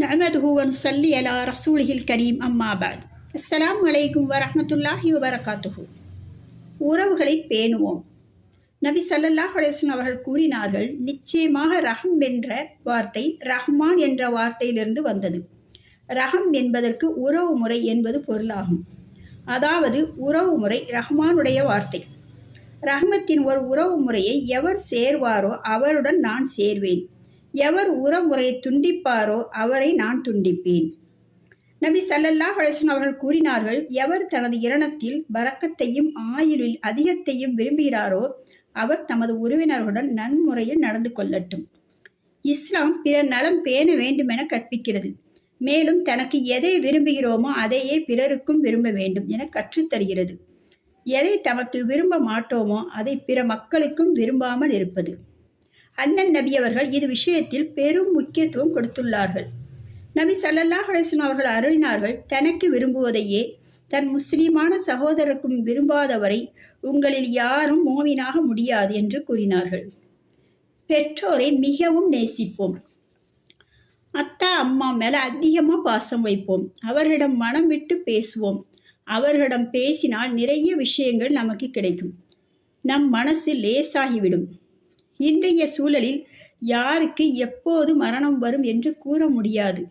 نحمده ونصلي على رسوله الكريم أما بعد அஸ்ஸலாமு அலைக்கும் வரஹ்மத்துல்லாஹி வபரகாத்துஹு. உறவுகளை பேணுவோம். நபி ஸல்லல்லாஹு அலைஹி வஸல்லம் அவர்கள் கூறினார்கள், நிச்சயமாக ரஹம் என்ற வார்த்தை ரஹ்மான் என்ற வார்த்தையிலிருந்து வந்தது. ரஹம் என்பதற்கு உறவு முறை என்பது பொருளாகும். அதாவது உறவு முறை ரஹ்மானுடைய வார்த்தை. ரஹ்மத்தின் ஒரு உறவு முறையை எவர் சேர்வாரோ அவருடன் நான் சேர்வேன். எவர் உறவுமுறையை துண்டிப்பாரோ அவரை நான் துண்டிப்பேன். நபி ஸல்லல்லாஹு அலைஹி வஸல்லம் அவர்கள் கூறினார்கள், எவர் தனது இரணத்தில் பரக்கத்தையும் ஆயுளில் அதிகத்தையும் விரும்புகிறாரோ அவர் தமது உறவினர்களுடன் நன்முறையில் நடந்து கொள்ளட்டும். இஸ்லாம் பிறர் நலம் பேண வேண்டுமென கற்பிக்கிறது. மேலும் தனக்கு எதை விரும்புகிறோமோ அதையே பிறருக்கும் விரும்ப வேண்டும் என கற்றுத்தருகிறது. எதை தமக்கு விரும்ப மாட்டோமோ அதை பிற மக்களுக்கும் விரும்பாமல் இருப்பது. அண்ணன் நபி அவர்கள் இது விஷயத்தில் பெரும் முக்கியத்துவம் கொடுத்துள்ளார்கள். நபி ஸல்லல்லாஹு அலைஹி வஸல்லம் அவர்கள் அருளினார்கள், தனக்கு விரும்புவதையே தன் முஸ்லிமான சகோதரருக்கும் விரும்பாதவரை உங்களில் யாரும் மோமினாக முடியாது என்று கூறினார்கள். பெற்றோரை மிகவும் நேசிப்போம். அத்தா அம்மா மேல அதிகமா பாசம் வைப்போம். அவர்களிடம் மனம் விட்டு பேசுவோம். அவர்களிடம் பேசினால் நிறைய விஷயங்கள் நமக்கு கிடைக்கும். நம் மனசு லேசாகிவிடும். இன்றைய சூழலில் யாருக்கு எப்போது மரணம் வரும் என்று கூற முடியாது.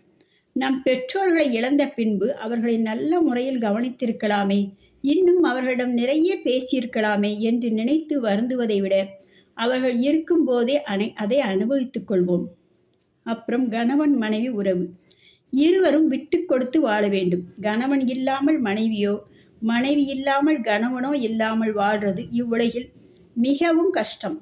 நம் பெற்றோர்களை இழந்த பின்பு அவர்களை நல்ல முறையில் கவனித்திருக்கலாமே, இன்னும் அவர்களிடம் நிறைய பேசியிருக்கலாமே என்று நினைத்து வருந்துவதை விட அவர்கள் இருக்கும் போதே அதை அனுபவித்துக் கொள்வோம். அப்புறம் கணவன் மனைவி உறவு. இருவரும் விட்டு கொடுத்து வாழ வேண்டும். கணவன் இல்லாமல் மனைவியோ, மனைவி இல்லாமல் கணவனோ இல்லாமல் வாழ்றது இவ்வுலகில் மிகவும் கஷ்டம்.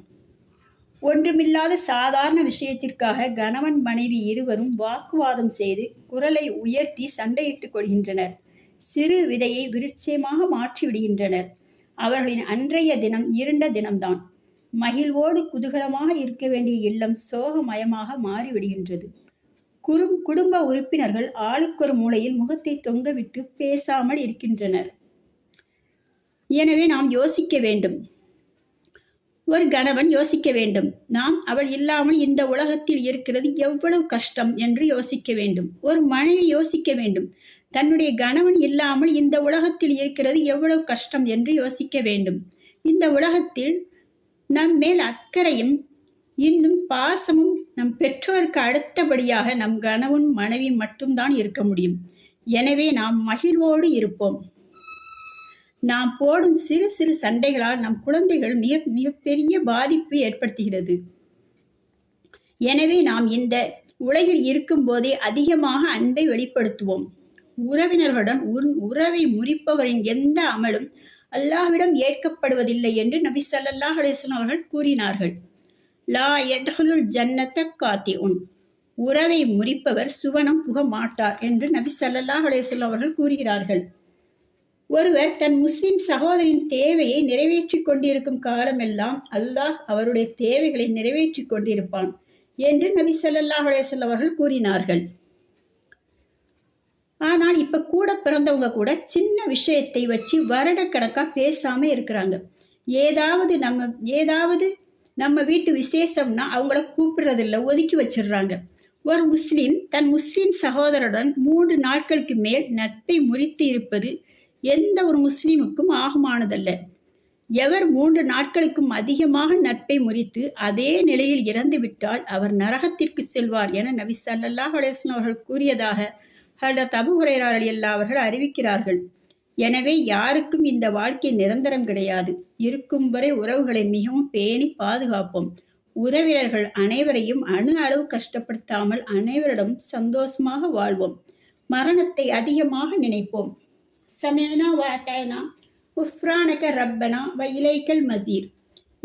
ஒன்றுமில்லாத சாதாரண விஷயத்திற்காக கணவன் மனைவி இருவரும் வாக்குவாதம் செய்து குரலை உயர்த்தி சண்டையிட்டுக் கொள்கின்றனர். சிறு விதையை விருட்சமாக மாற்றி விடுகின்றனர். அவர்களின் அன்றைய தினம் இருண்ட தினம்தான். மகிழ்வோடு குதூகலமாக இருக்க வேண்டிய இல்லம் சோகமயமாக மாறிவிடுகின்றது. குடும்ப உறுப்பினர்கள் ஆளுக்கொரு மூலையில் முகத்தை தொங்கவிட்டு பேசாமல் இருக்கின்றனர். எனவே நாம் யோசிக்க வேண்டும். ஒரு கணவன் யோசிக்க வேண்டும், நாம் அவள் இல்லாமல் இந்த உலகத்தில் இருக்கிறது எவ்வளவு கஷ்டம் என்று யோசிக்க வேண்டும். ஒரு மனைவி யோசிக்க வேண்டும், தன்னுடைய கணவன் இல்லாமல் இந்த உலகத்தில் இருக்கிறது எவ்வளவு கஷ்டம் என்று யோசிக்க வேண்டும். இந்த உலகத்தில் நம் மேல் அக்கறையும் இன்னும் பாசமும் நம் பெற்றோருக்கு அடுத்தபடியாக நம் கணவன் மனைவி மட்டும்தான் இருக்க முடியும். எனவே நாம் மகிழ்வோடு இருப்போம். நாம் போடும் சிறு சிறு சண்டைகளால் நம் குழந்தைகள் மிகப்பெரிய பாதிப்பு ஏற்படுத்துகிறது. எனவே நாம் இந்த உலகில் இருக்கும் போதே அதிகமாக அன்பை வெளிப்படுத்துவோம். உறவினர்களுடன் உறவை முறிப்பவரின் எந்த அமலும் அல்லாஹ்விடம் ஏற்கப்படுவதில்லை என்று நபி ஸல்லல்லாஹு அலைஹி வஸல்லம் அவர்கள் கூறினார்கள். லா யத்ஹுலுல் ஜன்னத காத்திஉன், உறவை முறிப்பவர் சுவனம் புக மாட்டார் என்று நபி ஸல்லல்லாஹு அலைஹி வஸல்லம் அவர்கள் கூறுகிறார்கள். ஒருவர் தன் முஸ்லிம் சகோதரின் தேவையை நிறைவேற்றி கொண்டிருக்கும் காலமெல்லாம் அல்லாஹ் அவருடைய தேவைகளை நிறைவேற்றி கொண்டிருப்பான் என்று நபி ஸல்லல்லாஹு அலைஹி வஸல்லம் அவர்கள் கூறினார்கள். ஆனால் இப்ப கூட பிறந்தவங்க கூட சின்ன விஷயத்தை வச்சு வருடக்கணக்கா பேசாம இருக்கிறாங்க. ஏதாவது நம்ம வீட்டு விசேஷம்னா அவங்கள கூப்பிடுறதில்ல, ஒதுக்கி வச்சிடுறாங்க. ஒரு முஸ்லிம் தன் முஸ்லிம் சகோதரருடன் 3 நாட்களுக்கு மேல் நட்பை முறித்து இருப்பது எந்த ஒரு முஸ்லிமுக்கும் ஆகுமானதல்ல. எவர் 3 நாட்களுக்கும் அதிகமாக நட்பை முறித்து அதே நிலையில் இறந்து விட்டால் அவர் நரகத்திற்கு செல்வார் என நபி ஸல்லல்லாஹு அலைஹி வஸல்லம் அவர்கள் கூறியதாக ஹஜ்ரத் அபூ ஹுரைரா ரலியல்லாஹு அவர்கள் அறிவிக்கிறார்கள். எனவே யாருக்கும் இந்த வாழ்க்கை நிரந்தரம் கிடையாது. இருக்கும் வரை உறவுகளை மிகவும் பேணி பாதுகாப்போம். உறவினர்கள் அனைவரையும் அணு அளவு கஷ்டப்படுத்தாமல் அனைவரிடம் சந்தோஷமாக வாழ்வோம். மரணத்தை அதிகமாக நினைப்போம். சமிஅனா வ அத்தஅனா குஃப்ரானக ரப்பனா வ இலைக்கல் மசீர்.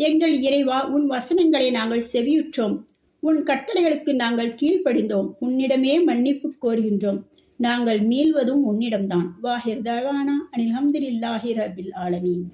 எங்கள் இறைவா, உன் வசனங்களை நாங்கள் செவியுற்றோம். உன் கட்டளைகளுக்கு நாங்கள் கீழ்ப்படிந்தோம். உன்னிடமே மன்னிப்பு கோருகின்றோம். நாங்கள் மீள்வதும் உன்னிடம்தான். வாஹிர் தவானா அனில் ஹம்துலில்லாஹி ரப்பில் ஆலமீன்.